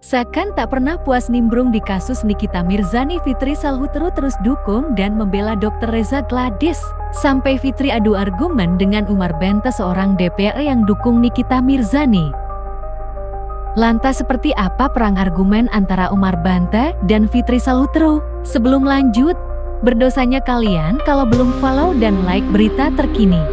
Seakan tak pernah puas nimbrung di kasus Nikita Mirzani, Fitri Salhutru terus dukung dan membela Dr. Reza Gladys. Sampai Fitri adu argumen dengan Umar Bente, seorang DPR yang dukung Nikita Mirzani. Lantas seperti apa perang argumen antara Umar Bente dan Fitri Salhutru? Sebelum lanjut, berdosanya kalian kalau belum follow dan like berita terkini.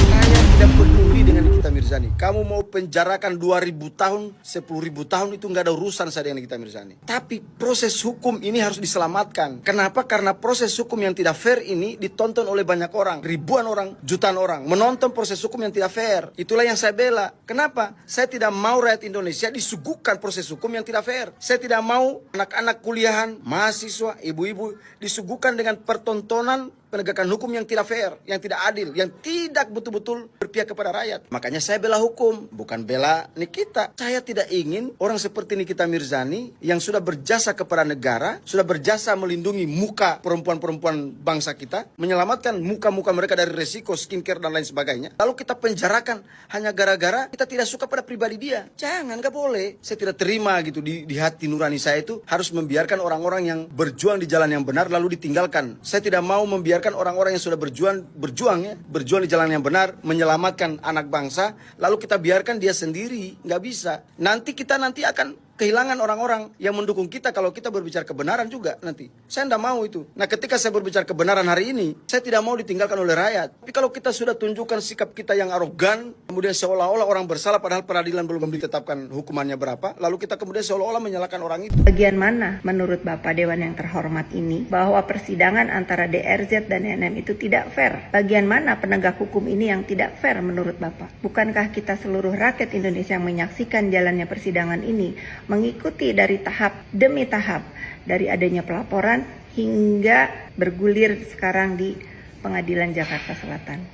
Saya tidak peduli dengan Nikita Mirzani. Kamu mau penjarakan 2000 tahun, 10.000 tahun, itu nggak ada urusan saya dengan Nikita Mirzani. Tapi proses hukum ini harus diselamatkan. Kenapa? Karena proses hukum yang tidak fair ini ditonton oleh banyak orang. Ribuan orang, jutaan orang menonton proses hukum yang tidak fair. Itulah yang saya bela. Kenapa? Saya tidak mau rakyat Indonesia disuguhkan proses hukum yang tidak fair. Saya tidak mau anak-anak kuliahan, mahasiswa, ibu-ibu disuguhkan dengan pertontonan penegakan hukum yang tidak fair, yang tidak adil, yang tidak betul-betul berpihak kepada rakyat. Makanya saya bela hukum, bukan bela Nikita. Saya tidak ingin orang seperti Nikita Mirzani yang sudah berjasa kepada negara, sudah berjasa melindungi muka perempuan-perempuan bangsa kita, menyelamatkan muka-muka mereka dari resiko skincare dan lain sebagainya. Lalu kita penjarakan hanya gara-gara kita tidak suka pada pribadi dia. Jangan, nggak boleh. Saya tidak terima gitu di hati nurani saya itu harus membiarkan orang-orang yang berjuang di jalan yang benar lalu ditinggalkan. Saya tidak mau membiarkan orang-orang yang sudah berjuang di jalan yang benar, menyelamatkan anak bangsa, lalu kita biarkan dia sendiri. Nggak bisa. Nanti kita akan kehilangan orang-orang yang mendukung kita kalau kita berbicara kebenaran juga nanti. Saya tidak mau itu. Nah, ketika saya berbicara kebenaran hari ini, saya tidak mau ditinggalkan oleh rakyat. Tapi kalau kita sudah tunjukkan sikap kita yang arogan, kemudian seolah-olah orang bersalah padahal peradilan belum ditetapkan hukumannya berapa, lalu kita kemudian seolah-olah menyalahkan orang itu. Bagian mana menurut Bapak Dewan yang terhormat ini bahwa persidangan antara DRZ dan NM itu tidak fair? Bagian mana penegak hukum ini yang tidak fair menurut Bapak? Bukankah kita seluruh rakyat Indonesia yang menyaksikan jalannya persidangan ini mengikuti dari tahap demi tahap, dari adanya pelaporan hingga bergulir sekarang di Pengadilan Jakarta Selatan.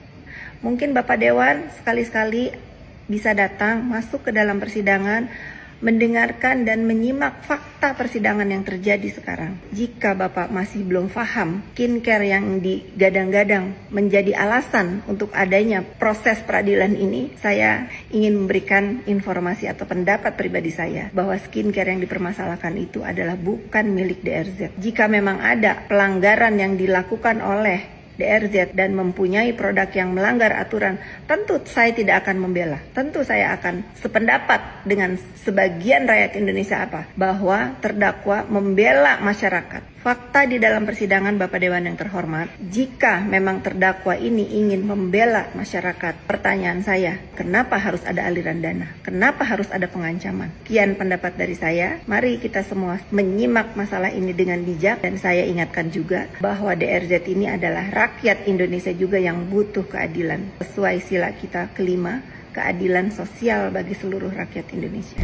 Mungkin Bapak Dewan sekali-sekali bisa datang masuk ke dalam persidangan, mendengarkan dan menyimak fakta persidangan yang terjadi sekarang. Jika Bapak masih belum paham skincare yang digadang-gadang menjadi alasan untuk adanya proses peradilan ini, saya ingin memberikan informasi atau pendapat pribadi saya bahwa skincare yang dipermasalahkan itu adalah bukan milik DRZ. Jika memang ada pelanggaran yang dilakukan oleh DRZ dan mempunyai produk yang melanggar aturan, tentu saya tidak akan membela. Tentu saya akan sependapat dengan sebagian rakyat Indonesia bahwa terdakwa membela masyarakat. Fakta di dalam persidangan Bapak Dewan yang terhormat, jika memang terdakwa ini ingin membela masyarakat, pertanyaan saya, kenapa harus ada aliran dana? Kenapa harus ada pengancaman? Sekian pendapat dari saya. Mari kita semua menyimak masalah ini dengan bijak, dan saya ingatkan juga bahwa DRZ ini adalah rakyat Indonesia juga yang butuh keadilan. Sesuai sila kita kelima, keadilan sosial bagi seluruh rakyat Indonesia.